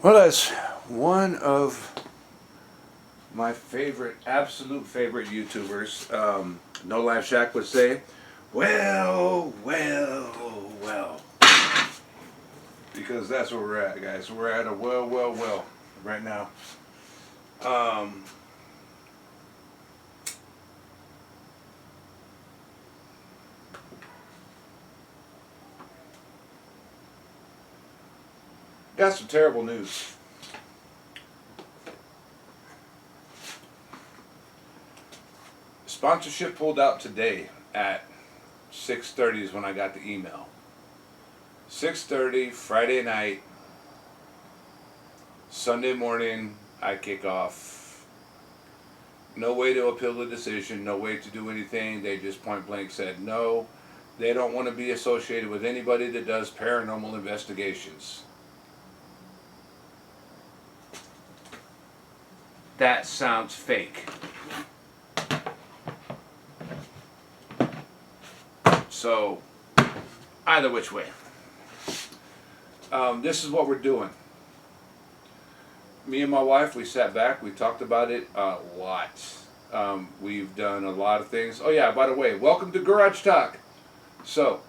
Well, that's one of my favorite, absolute favorite YouTubers. No Life Shack would say, well, well, well. Because that's where we're at, guys. We're at a well right now. Um, got some terrible news. Sponsorship pulled out today at 6:30 is when I got the email. 6:30 Friday night, Sunday morning I kick off. No way to appeal the decision, no way to do anything. They just point blank said no. They don't want to be associated with anybody that does paranormal investigations. That sounds fake. So, either which way. This is what we're doing. Me and my wife, we sat back, we talked about it a lot. We've done a lot of things. Oh yeah, by the way, welcome to Garage Talk. So,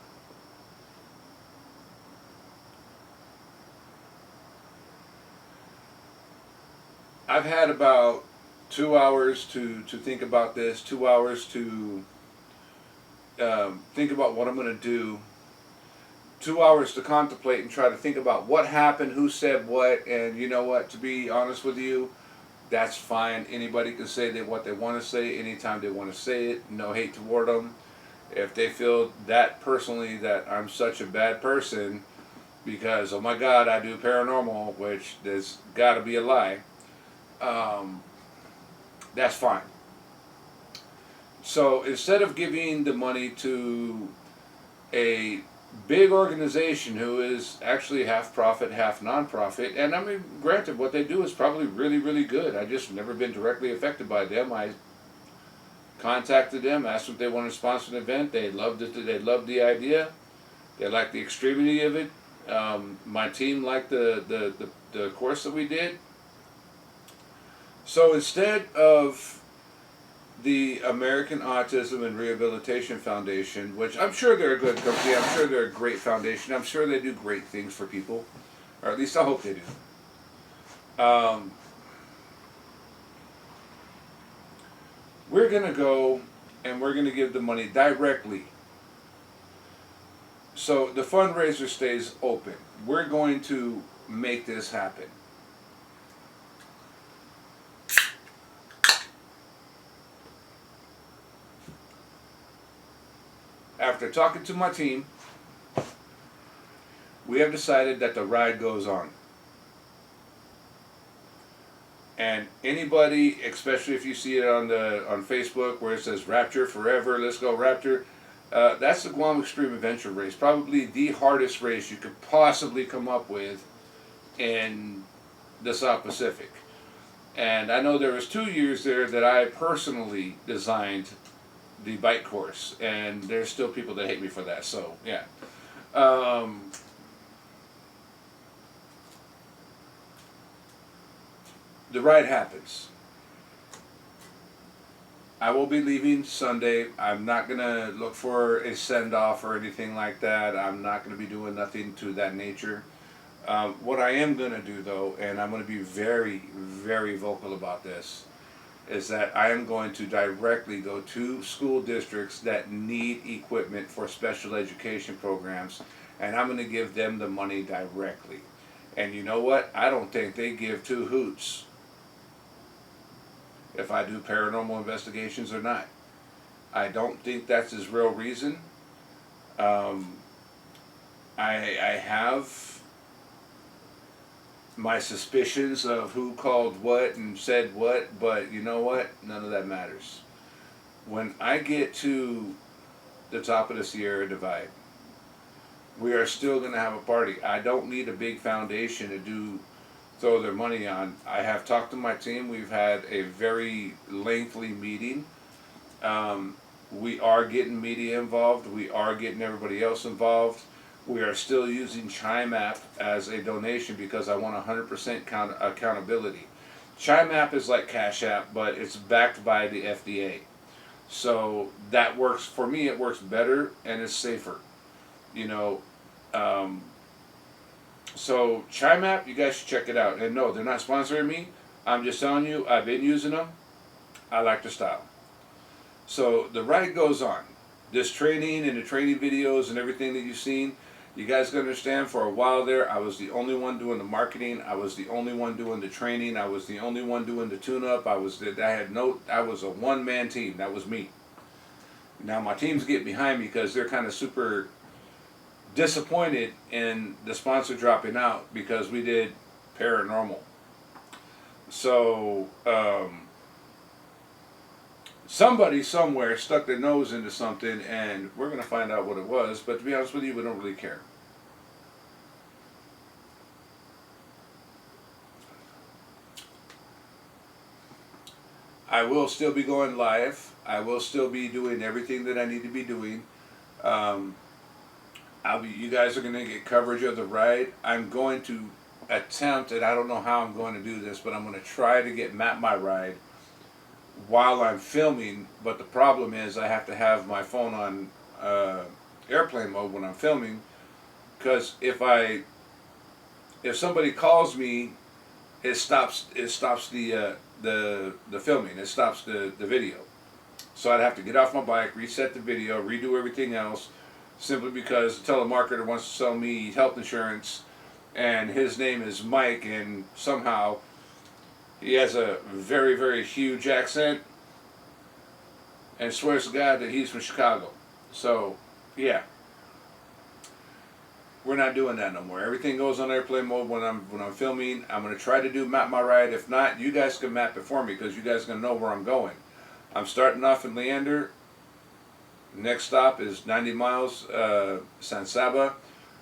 I've had about 2 hours to think about this, 2 hours to think about what I'm going to do, 2 hours to contemplate and try to think about what happened, who said what, and you know what, to be honest with you, that's fine. Anybody can say what they want to say anytime they want to say it. No hate toward them. If they feel that personally that I'm such a bad person because, oh my God, I do paranormal, which there's got to be a lie, that's fine. So instead of giving the money to a big organization who is actually half profit, half non-profit, and I mean, granted, what they do is probably really, really good. I just never been directly affected by them. I contacted them, asked them if they wanted to sponsor an event. They loved it. They loved the idea. They liked the extremity of it. My team liked the course that we did. So instead of the American Autism and Rehabilitation Foundation, which I'm sure they're a good company, I'm sure they're a great foundation, I'm sure they do great things for people, or at least I hope they do. We're going to go and we're going to give the money directly. So the fundraiser stays open. We're going to make this happen. After talking to my team, we have decided that the ride goes on. And anybody, especially if you see it on Facebook where it says Rapture Forever, let's go Rapture, that's the Guam Extreme Adventure Race. Probably the hardest race you could possibly come up with in the South Pacific. And I know there was 2 years there that I personally designed the bike course, and there's still people that hate me for that, so yeah. The ride happens. I will be leaving Sunday. I'm not going to look for a send-off or anything like that. I'm not going to be doing nothing to that nature. What I am going to do, though, and I'm going to be very, very vocal about this, is that I am going to directly go to school districts that need equipment for special education programs, and I'm going to give them the money directly. And you know what? I don't think they give two hoots if I do paranormal investigations or not. I don't think that's his real reason. I have my suspicions of who called what and said what, but you know what? None of that matters. When I get to the top of the Sierra Divide, we are still going to have a party. I don't need a big foundation to throw their money on. I have talked to my team. We've had a very lengthy meeting. We are getting media involved. We are getting everybody else involved. We are still using Chime app as a donation because I want 100% accountability. Chime app is like Cash App, but it's backed by the FDA. So that works for me. It works better and it's safer. You know, um, so Chime app, you guys should check it out. And no, they're not sponsoring me. I'm just telling you, I've been using them. I like the style. So the ride goes on. This training and the training videos and everything that you've seen, you guys can understand for a while there, I was the only one doing the marketing. I was the only one doing the training. I was the only one doing the tune-up. I was a one-man team. That was me. Now my teams get behind me because they're kind of super disappointed in the sponsor dropping out because we did paranormal. So somebody somewhere stuck their nose into something, and we're going to find out what it was. But to be honest with you, we don't really care. I will still be going live. I will still be doing everything that I need to be doing. Um, you guys are going to get coverage of the ride. I'm going to attempt, and I don't know how I'm going to do this, but I'm going to try to get Map My Ride while I'm filming. But the problem is I have to have my phone on airplane mode when I'm filming, because if somebody calls me, it stops the filming. It stops the video. So I'd have to get off my bike, reset the video, redo everything else, simply because the telemarketer wants to sell me health insurance, and his name is Mike, and somehow he has a very, very huge accent and swears to God that he's from Chicago. So, yeah. We're not doing that no more. Everything goes on airplane mode when I'm filming. I'm going to try to do Map My Ride. If not, you guys can map it for me because you guys are going to know where I'm going. I'm starting off in Leander. Next stop is 90 miles, San Saba.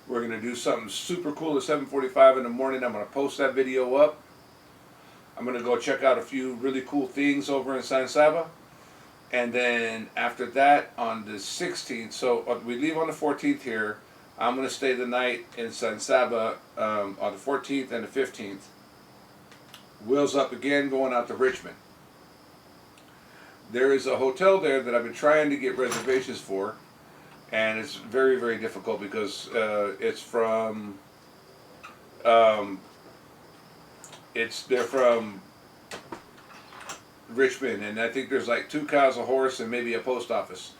We're going to do something super cool at 7:45 in the morning. I'm going to post that video up. I'm going to go check out a few really cool things over in San Saba. And then after that, on the 16th, so we leave on the 14th here. I'm going to stay the night in San Saba on the 14th and the 15th. Wheels up again, going out to Richmond. There is a hotel there that I've been trying to get reservations for, and it's very, very difficult because they're from Richmond, and I think there's like 2 cows, a horse, and maybe a post office.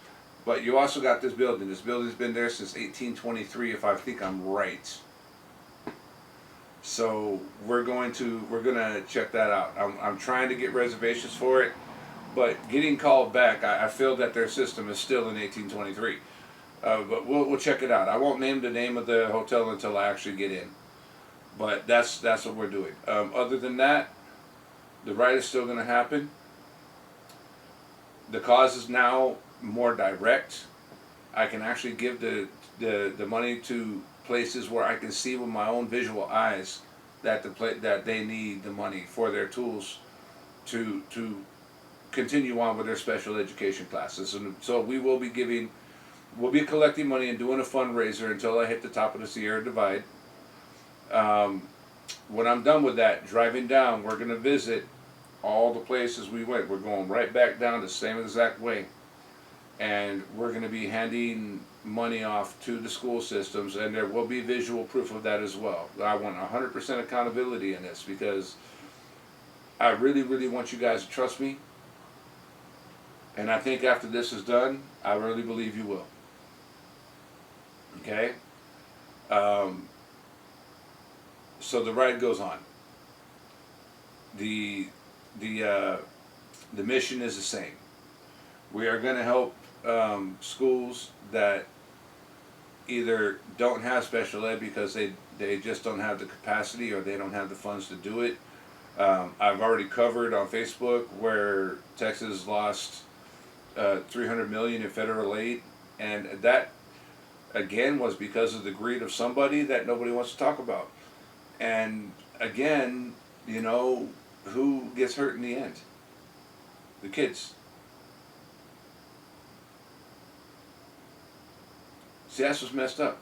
But you also got this building. This building's been there since 1823, if I think I'm right. So we're gonna check that out. I'm trying to get reservations for it, but getting called back, I feel that their system is still in 1823. But we'll check it out. I won't name the name of the hotel until I actually get in. But that's what we're doing. Other than that, the ride is still gonna happen. The cause is now more direct. I can actually give the money to places where I can see with my own visual eyes that that they need the money for their tools to continue on with their special education classes. And so we'll be collecting money and doing a fundraiser until I hit the top of the Sierra Divide. When I'm done with that, driving down, we're going to visit all the places we went. We're going right back down the same exact way. And we're going to be handing money off to the school systems, and there will be visual proof of that as well. I want 100% accountability in this because I really, really want you guys to trust me. And I think after this is done, I really believe you will. Okay? So the ride goes on. The mission is the same. We are going to help schools that either don't have special ed because they just don't have the capacity or they don't have the funds to do it. I've already covered on Facebook where Texas lost $300 million in federal aid, and that again was because of the greed of somebody that nobody wants to talk about. And again, who gets hurt in the end? The kids. See, that's what's messed up.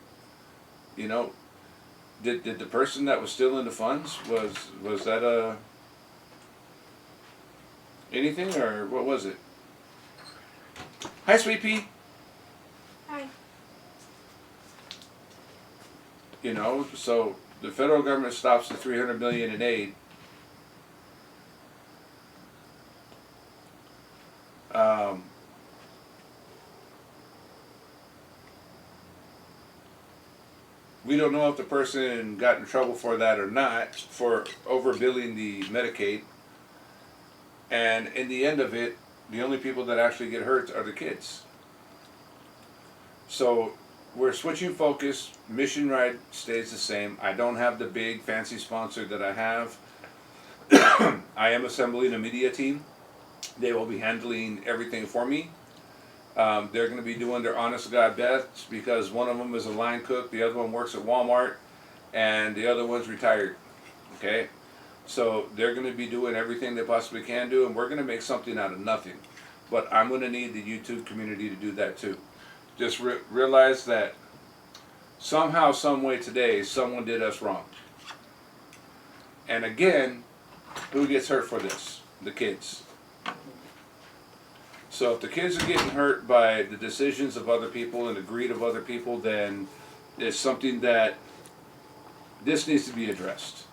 You know, did the person that was stealing the funds, was that anything, or what was it? Hi, Sweet Pea. Hi. You know, so the federal government stops the 300 million in aid. Um, we don't know if the person got in trouble for that or not, for overbilling the Medicaid. And in the end of it, the only people that actually get hurt are the kids. So we're switching focus. Mission Ride stays the same. I don't have the big fancy sponsor that I have. I am assembling a media team. They will be handling everything for me. They're going to be doing their honest to God best, because one of them is a line cook, the other one works at Walmart, and the other one's retired. Okay? So they're going to be doing everything they possibly can do, and we're going to make something out of nothing. But I'm going to need the YouTube community to do that too. Just realize that somehow, some way today, someone did us wrong. And again, who gets hurt for this? The kids. So if the kids are getting hurt by the decisions of other people and the greed of other people, then it's something that this needs to be addressed.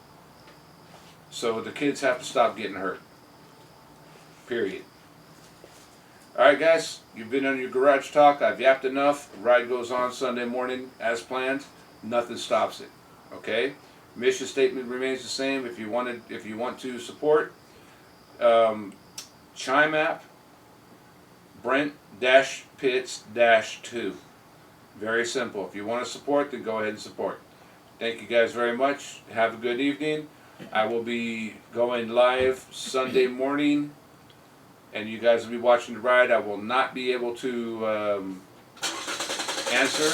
So the kids have to stop getting hurt. Period. Alright guys, you've been on your garage talk. I've yapped enough. The ride goes on Sunday morning as planned. Nothing stops it. Okay? Mission statement remains the same. If you want to support, Chime app, Brent-Pitts-2. Very simple. If you want to support, then go ahead and support. Thank you guys very much. Have a good evening. I will be going live Sunday morning, and you guys will be watching the ride. I will not be able to answer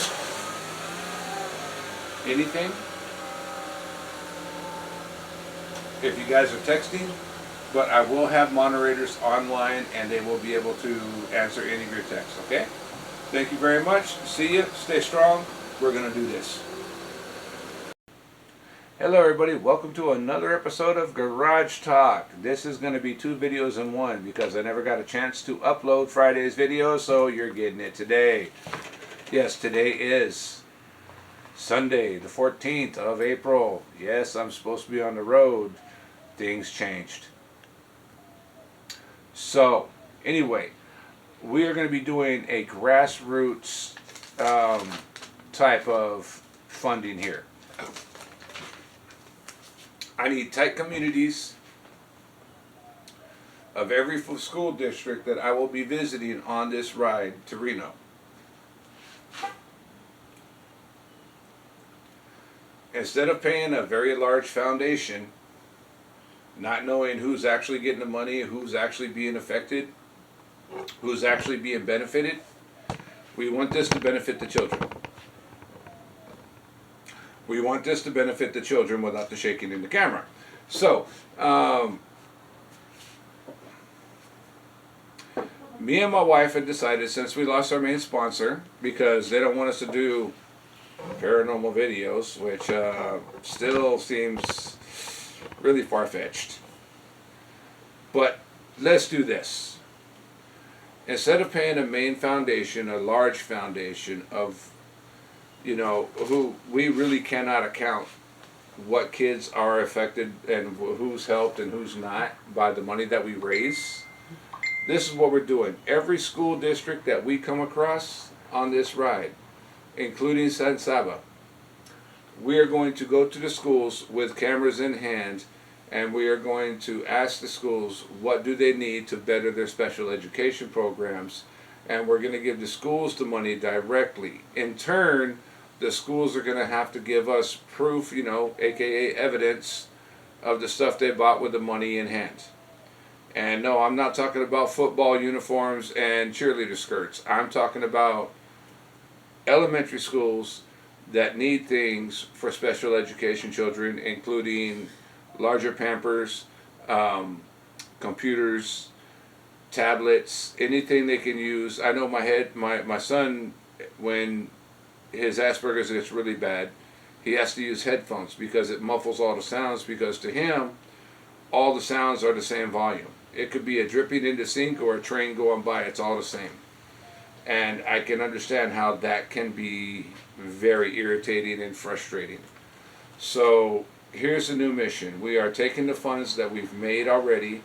anything if you guys are texting, but I will have moderators online, and they will be able to answer any of your texts, okay? Thank you very much. See you. Stay strong. We're going to do this. Hello everybody, welcome to another episode of Garage Talk. This is going to be 2 videos in one, because I never got a chance to upload Friday's video, so you're getting it today. Yes, today is Sunday, the 14th of April. Yes, I'm supposed to be on the road. Things changed. So, anyway, we are going to be doing a grassroots type of funding here. I need tight communities of every school district that I will be visiting on this ride to Reno. Instead of paying a very large foundation, not knowing who's actually getting the money, who's actually being affected, who's actually being benefited, we want this to benefit the children. We want this to benefit the children without the shaking in the camera. So, me and my wife had decided, since we lost our main sponsor, because they don't want us to do paranormal videos, which still seems really far-fetched. But let's do this. Instead of paying a main foundation, a large foundation of, who we really cannot account what kids are affected and who's helped and who's not by the money that we raise. This is what we're doing. Every school district that we come across on this ride, including San Saba, we are going to go to the schools with cameras in hand, and we are going to ask the schools what do they need to better their special education programs, and we're going to give the schools the money directly. In turn, the schools are going to have to give us proof, aka evidence of the stuff they bought with the money in hand. And no, I'm not talking about football uniforms and cheerleader skirts. I'm talking about elementary schools that need things for special education children, including larger Pampers, computers, tablets, anything they can use. I know my son, when his Asperger's gets really bad, He has to use headphones because it muffles all the sounds, because to him, all the sounds are the same volume. It could be a dripping in the sink or a train going by, it's all the same. And I can understand how that can be very irritating and frustrating. So here's a new mission. We are taking the funds that we've made already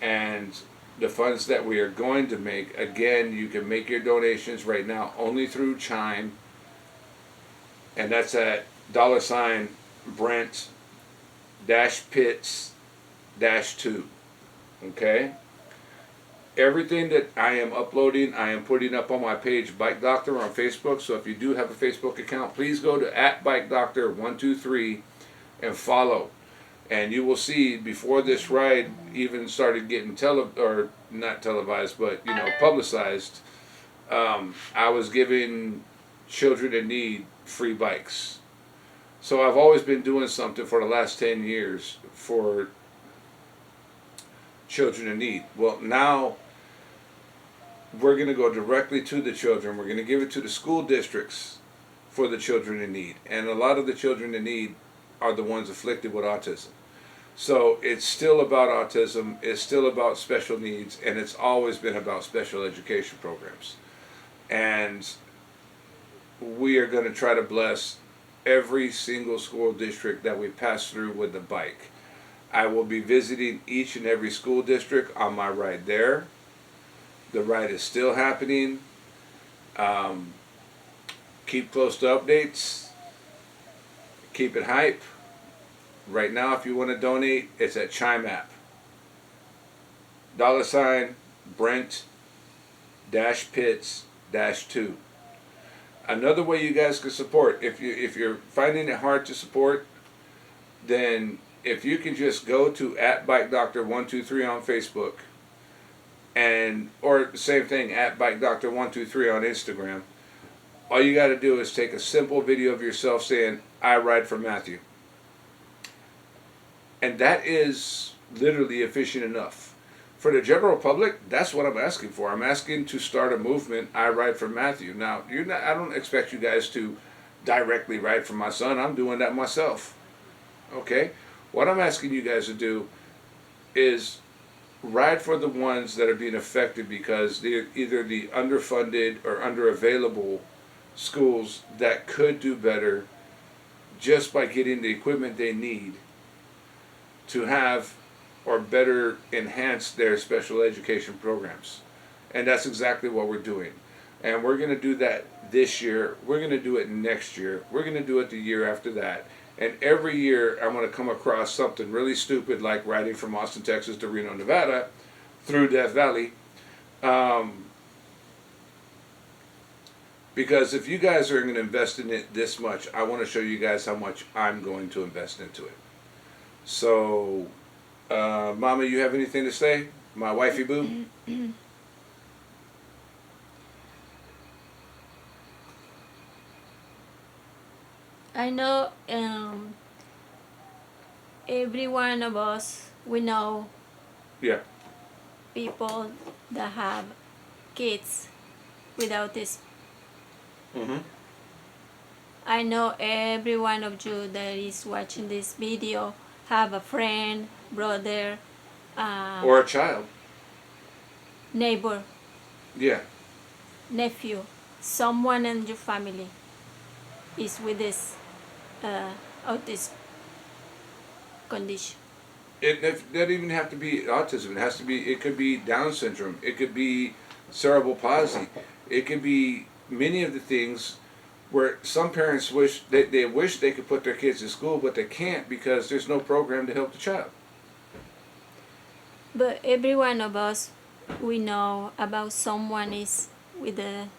and the funds that we are going to make. Again, you can make your donations right now only through Chime, and that's at $Brent Pitts 2. Okay? Everything that I am uploading, I am putting up on my page, Bike Doctor, on Facebook. So if you do have a Facebook account, please go to @BikeDoctor123 and follow. And you will see, before this ride even started getting not televised, but publicized, I was giving children in need free bikes. So I've always been doing something for the last 10 years for children in need. Well, now we're going to go directly to the children. We're going to give it to the school districts for the children in need. And a lot of the children in need are the ones afflicted with autism. So it's still about autism, it's still about special needs, and it's always been about special education programs. And we are going to try to bless every single school district that we pass through with the bike. I will be visiting each and every school district on my ride there. The ride is still happening. Keep close to updates. Keep it hype. Right now, if you want to donate, it's at Chime app. $Brent Pitts 2. Another way you guys can support, if you're finding it hard to support, then if you can just go to @BikeDoctor123 on Facebook, or same thing, @BikeDoctor123 on Instagram. All you got to do is take a simple video of yourself saying, "I ride for Mathew." And that is literally efficient enough. For the general public, that's what I'm asking for. I'm asking to start a movement, "I ride for Mathew." Now, I don't expect you guys to directly ride for my son. I'm doing that myself. Okay? What I'm asking you guys to do is ride for the ones that are being affected because they're either the underfunded or underavailable schools that could do better just by getting the equipment they need to have or better enhance their special education programs. And that's exactly what we're doing. And we're going to do that this year. We're going to do it next year. We're going to do it the year after that. And every year I'm going to come across something really stupid, like riding from Austin, Texas to Reno, Nevada through Death Valley. Because if you guys are going to invest in it this much, I want to show you guys how much I'm going to invest into it. So, Mama, you have anything to say? My wifey boo? I know every one of us, we know people that have kids with autism. I know every one of you that is watching this video have a friend, brother, or a child, neighbor, yeah, nephew, someone in your family is with this autism condition. It doesn't even have to be autism. It could be Down syndrome. It could be cerebral palsy. It could be many of the things where some parents wish they wish they could put their kids in school, but they can't because there's no program to help the child. But every one of us, we know about someone is with a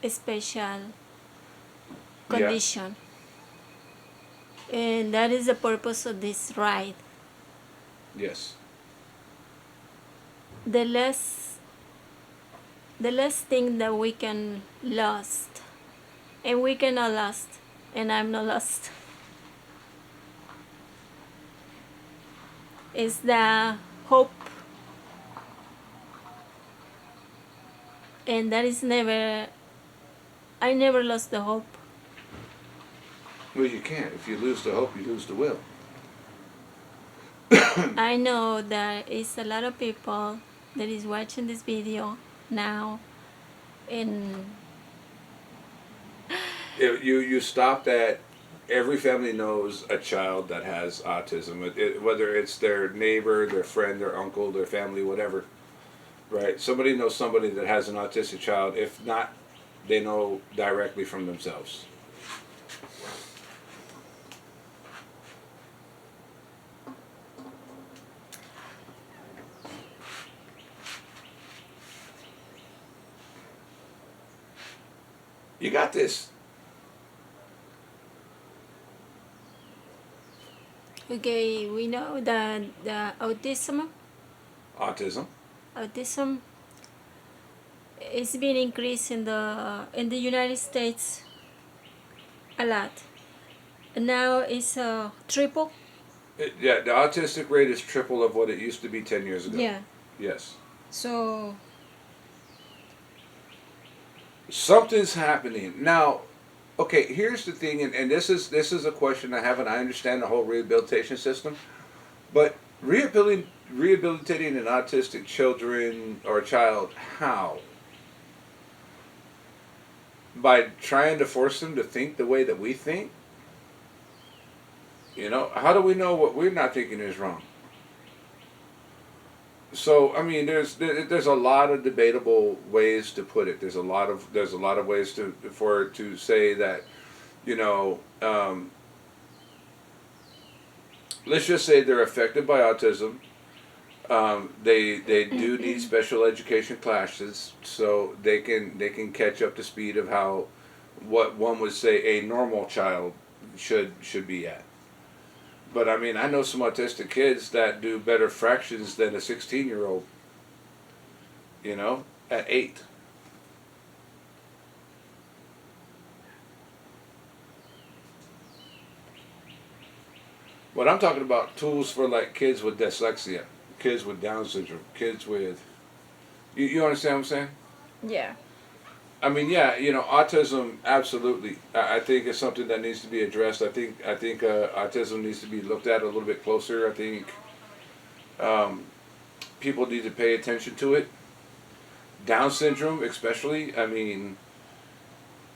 special condition. And that is the purpose of this ride. Yes. The less thing that we can lost, and we cannot lost, and I'm not lost, is the hope. And that is never I never lost the hope. Well, you can't. If you lose the hope, you lose the will. I know there is a lot of people that is watching this video now, and You stop at every family knows a child that has autism, whether it's their neighbor, their friend, their uncle, their family, whatever. Right? Somebody knows somebody that has an autistic child. If not, they know directly from themselves. You got this. okay, we know that the Autism. autism is being increased in the United States a lot. Now it's triple. Yeah, the autistic rate is triple of what it used to be 10 years ago. Yeah. Yes. So Something's happening. Now, okay, here's the thing, and this is a question I have, and I understand the whole rehabilitation system, but rehabilitating an autistic children or child, how? By trying to force them to think the way that we think? You know, how do we know what we're not thinking is wrong? So I mean, there's a lot of debatable ways to put it. There's a lot of ways to say that, you know, let's just say they're affected by autism. They do need special education classes so they can catch up to speed of how what one would say a normal child should be at. But I mean, I know some autistic kids that do better fractions than a 16-year-old. You know, at 8. What I'm talking about tools for like kids with dyslexia, kids with Down syndrome, kids with you understand what I'm saying? yeah. I mean, yeah, you know, autism absolutely. I think it's something that needs to be addressed. I think autism needs to be looked at a little bit closer. I think um, people need to pay attention to it. Down syndrome, especially. I mean,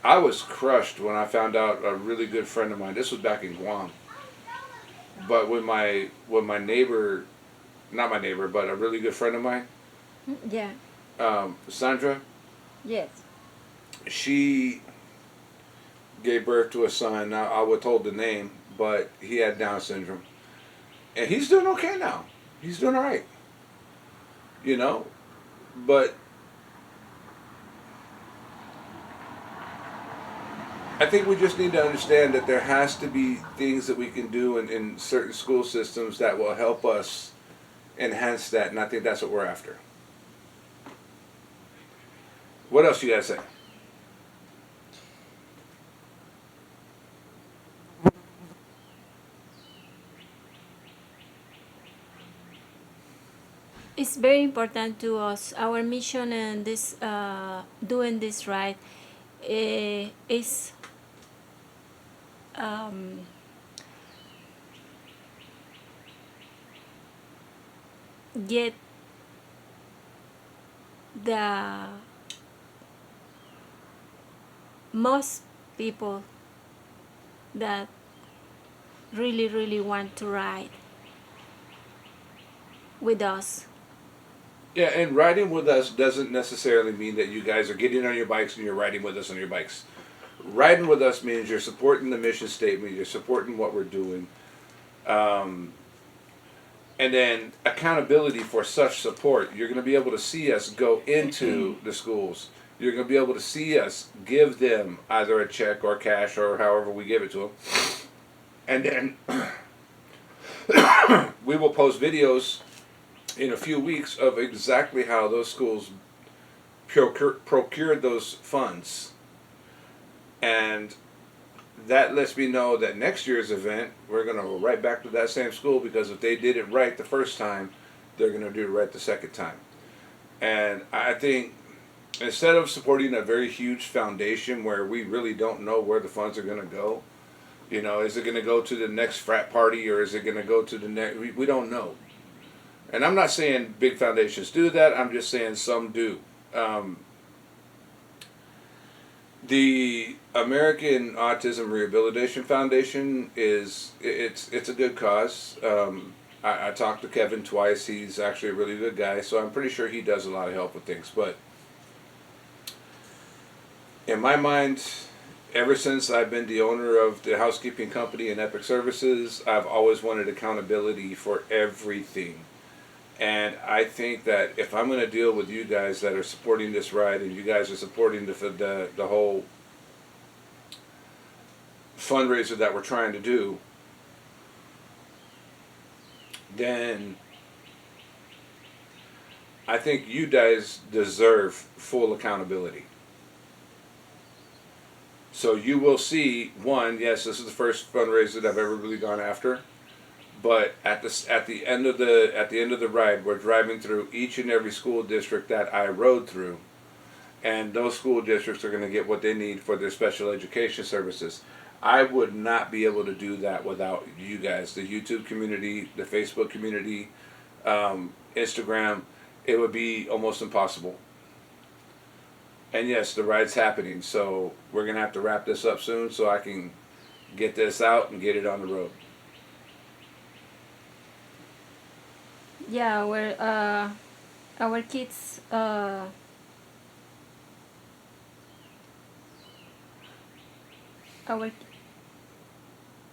I was crushed when I found out a really good friend of mine. This was back in Guam. But when my neighbor, not my neighbor, but a really good friend of mine, Yeah. Sandra, Yes. she gave birth to a son. Now I was told the name, but he had Down syndrome, and he's doing okay now. He's doing all right, you know. But I think we just need to understand that there has to be things that we can do in certain school systems that will help us enhance that, and I think that's what we're after. What else you gotta say? It's very important to us. Our mission and this doing this right is um, get the most people that really want to ride with us. Yeah, and riding with us doesn't necessarily mean that you guys are getting on your bikes and you're riding with us on your bikes. Riding with us means you're supporting the mission statement, you're supporting what we're doing, um, and then accountability for such support. You're going to be able to see us go into the schools. You're going to be able to see us give them either a check or cash or however we give it to them. And then we will post videos in a few weeks of exactly how those schools procured those funds. And that lets me know that next year's event, we're going to go right back to that same school, because if they did it right the first time, they're going to do it right the second time. And I think instead of supporting a very huge foundation where we really don't know where the funds are going to go, you know, is it going to go to the next frat party or is it going to go to the next? We don't know. And I'm not saying big foundations do that. I'm just saying some do. Um, the American Autism Rehabilitation Foundation it's a good cause. I talked to Kevin twice. He's actually a really good guy, so I'm pretty sure he does a lot of help with things. But in my mind, ever since I've been the owner of the housekeeping company and Epic Services, I've always wanted accountability for everything. And I think that if I'm going to deal with you guys that are supporting this ride and you guys are supporting the whole fundraiser that we're trying to do, then I think you guys deserve full accountability. So you will see, one, yes, this is the first fundraiser that I've ever really gone after. But at the end of the ride, we're driving through each and every school district that I rode through, and those school districts are going to get what they need for their special education services. I would not be able to do that without you guys, the YouTube community, the Facebook community, Instagram. It would be almost impossible. And yes, the ride's happening, so we're going to have to wrap this up soon so I can get this out and get it on the road. Yeah, our kids our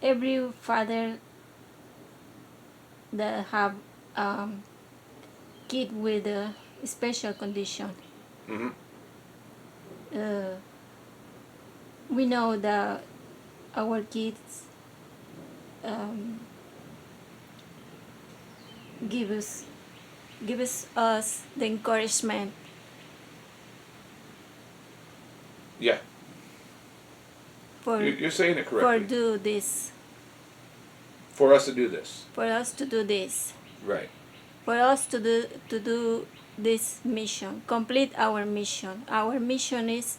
every father that have kid with a special condition, Mm-hmm. uh, we know that our kids um, give us us the encouragement Yeah, for you're saying it for correctly. do this For us to do this, for us to do this right? for us to do this mission, complete our mission. Our mission is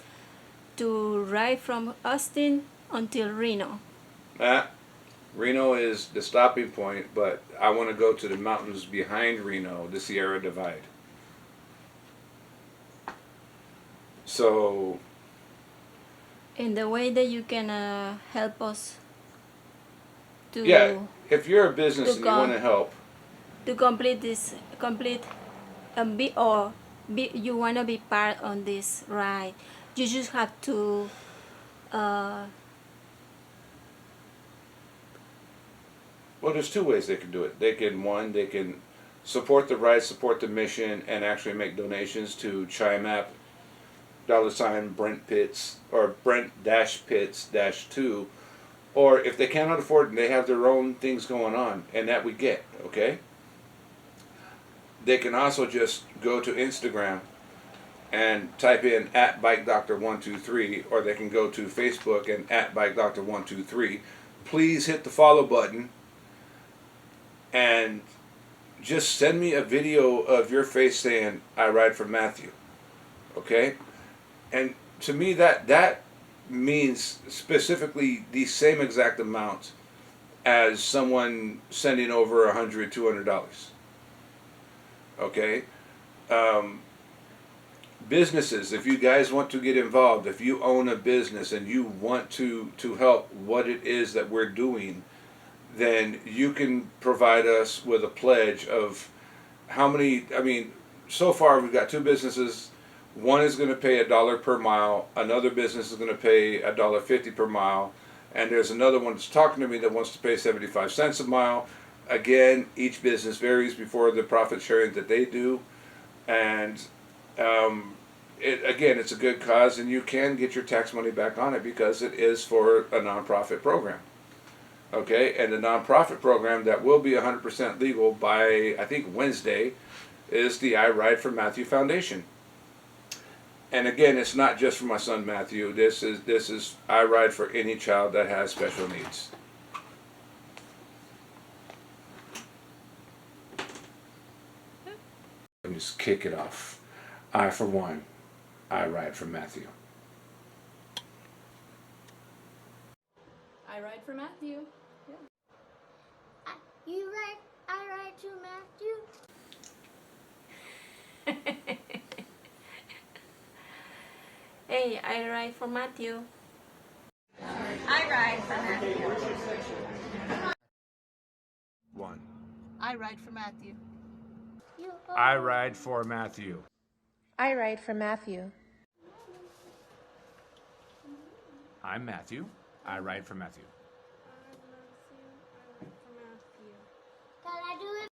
to ride from Austin until Reno. Reno is the stopping point, but I want to go to the mountains behind Reno, the Sierra Divide. So, In the way that you can help us to yeah, if you're a business to and you want to help, complete this complete be or be you want to be part on this ride, you just have to uh, well, there's two ways they can do it. They can support the ride, support the mission, and actually make donations to ChimeApp $ Brent Pitts or Brent dash Pitts dash 2, or if they cannot afford it and they have their own things going on, and that we get, okay? They can also just go to Instagram and type in @BikeDoctor123, or they can go to Facebook and @BikeDoctor123. Please hit the follow button and just send me a video of your face saying, "I ride for Mathew." Okay? And to me, that means specifically the same exact amount as someone sending over $100, $200. Okay? Businesses, if you guys want to get involved, if you own a business and you want to help what it is that we're doing, then you can provide us with a pledge of how many. I mean, so far we've got two businesses. One is going to pay $1 per mile. Another business is going to pay $1.50 per mile, and there's another one that's talking to me that wants to pay 75 cents a mile. Again, each business varies before the profit sharing that they do, and it's a good cause, and you can get your tax money back on it because it is for a nonprofit program. Okay, and the nonprofit program that will be 100% legal by, I think, Wednesday is the I Ride for Mathew Foundation. And again, it's not just for my son Mathew. This is I Ride for any child that has special needs. Let me just kick it off. I, for one, I ride for Matthew. I ride for Matthew. Yeah. I ride to Matthew. Hey, I ride for Matthew. I ride for Matthew. 1. I ride for Matthew. I ride for Matthew. I ride for Matthew. I'm Matthew. I ride for Matthew.